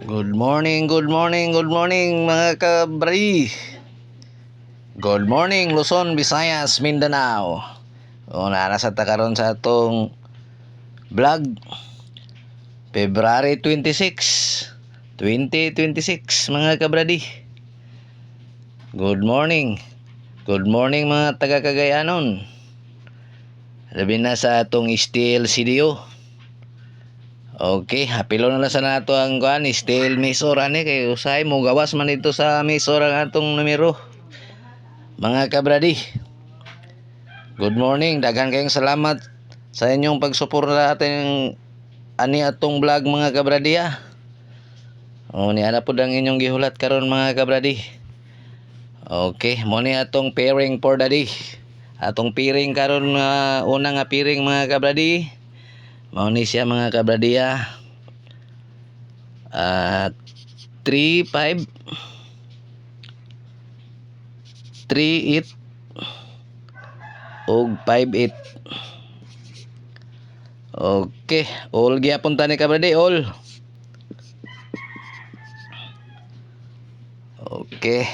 Good morning, good morning, good morning mga kabri. Good morning Luzon, Visayas, Mindanao. Nasa ta karon sa atong vlog February 26, 2026 mga kabradi. Good morning. Good morning mga taga Cagayanon. Labi na sa atong steel CDO. Okay, hapilo na lang sa nato ang kuan steel misor ani kay usay mo gawas man dito sa misor ang atong numero. Mga kabradi, good morning. Daghan kayong salamat sa inyong pagsuporta ating ani atong vlog mga kabradi ha. Ni ana pud ang inyong gihulat karon mga kabradi. Okay, mo ni atong pairing for the day. Atong pairing karon una nga pairing mga kabradi. Mao ni siya mga kabradi ha. 3-5 3-8 og 5-8. Okay, all gyapon ta ni kabradi, all. Okay,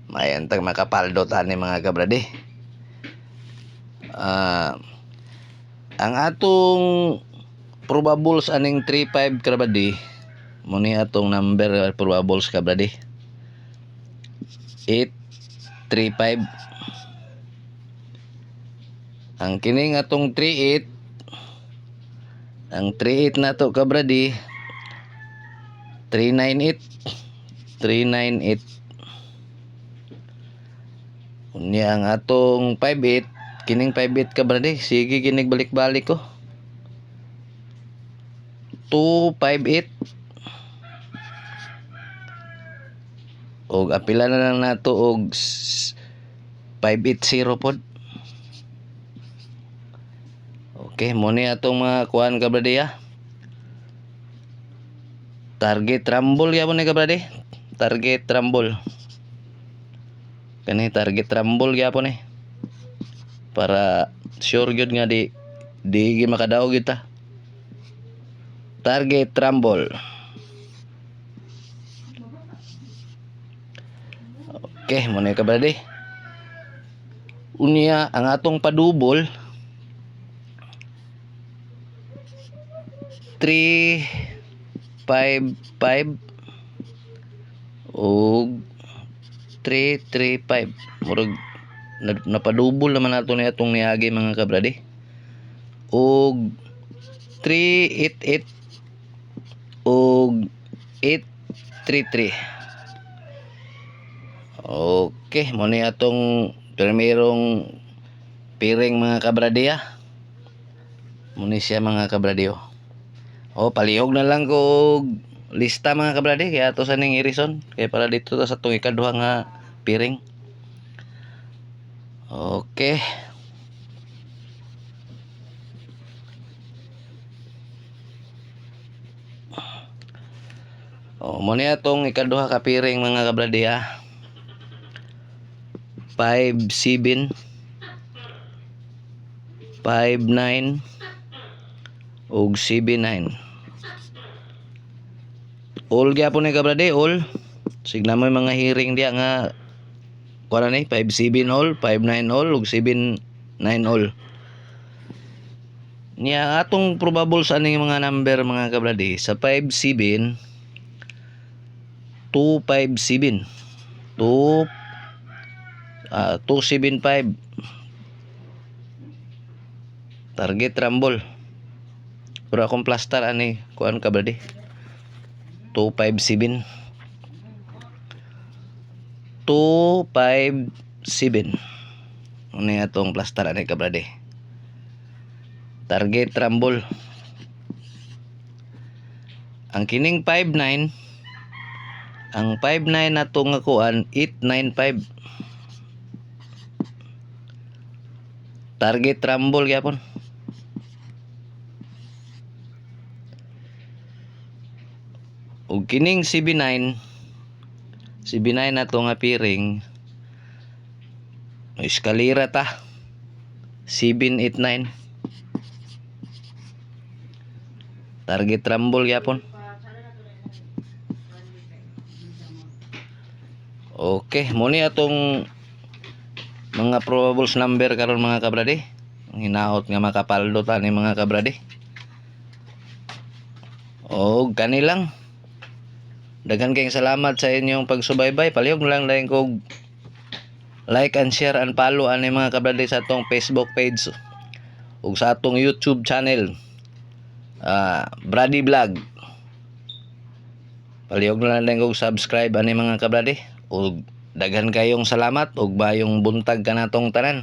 mayan tag makapaldo ta ni mga kabradi. Ang atong probables aning 3-5 kabradi, mo ni atong number probables kabradi. 8-3-5. Ang kining atong 3-8, ang 3-8 na to kabradi 3-9-8. 3-9-8. Unya ang atong 5-8, kining 5-8 kabradi, sige kinig balik-balik ko. 2-5-8. Og apila na lang nato og 5-8-0 pod. Okay, mo ni atong mga kuan kabradi ha. Target rumble gyapon ni kabradi. Target rumble. Kani target rumble gyapon ni. Para sure gyud nga di makadaog kita. Target rumble. Okay, mo ni kabradi. Unya ang atong padubol 3-5-5 og 3-3-5. Murag napadubol naman nato ni atong niagi mga kabradi. Og 3-8-8 og 8-3-3. Okay, mo ni atong primerong piring mga kabradi ha. Mo ni siya mga kabradi oh. Palihog na lang ko lista mga kabradi kaya ato sa ning irison kaya para dito sa atong ikaduha nga piring. Okay. Mo ni atong ikaduha ka piring mga kabradi ha. 5-7 5-9 og 7-9. All gyapon ni kabradi, all. Signa mo mga hearing diya nga kuan ni 5-7 all, 5-9 all ug 7-9 all. Niya atong probable sa ning mga number mga kabradi sa 5-7 2-5-7 2-7-5 target rumble. Pero akong plaster ani kuan kabradi 2-5-7 2-5-7. Ano atong plaster ani kabradi target rumble. Ang kining 5-9, ang 5-9 nato nga kuan 8-9-5 target rumble gyapon. Ug kining 7-9 nato nga piring eskalera ta 7-8-9 target rumble gyapon. Okay, muni atong mga probables number karon mga kabradi. Hinaot nga makapaldot ani mga kabradi. O kani lang. Daghan kayong salamat sa inyong pagsubaybay. Palihog lang dayon kog like and share and follow ani mga kabradi sa atong Facebook page ug sa atong YouTube channel. Brady Vlog. Palihog lang dayon kog subscribe ani mga kabradi. Ug daghan kayong salamat ug bayong buntag kanatong tanan.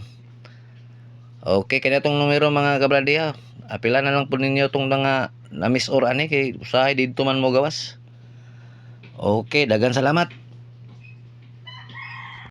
Okay, kaya itong numero mga kabradi ha. Apila na lang po ninyo itong nga na-miss or ani kay usahay dito man mo gawas. Okay, daghan salamat.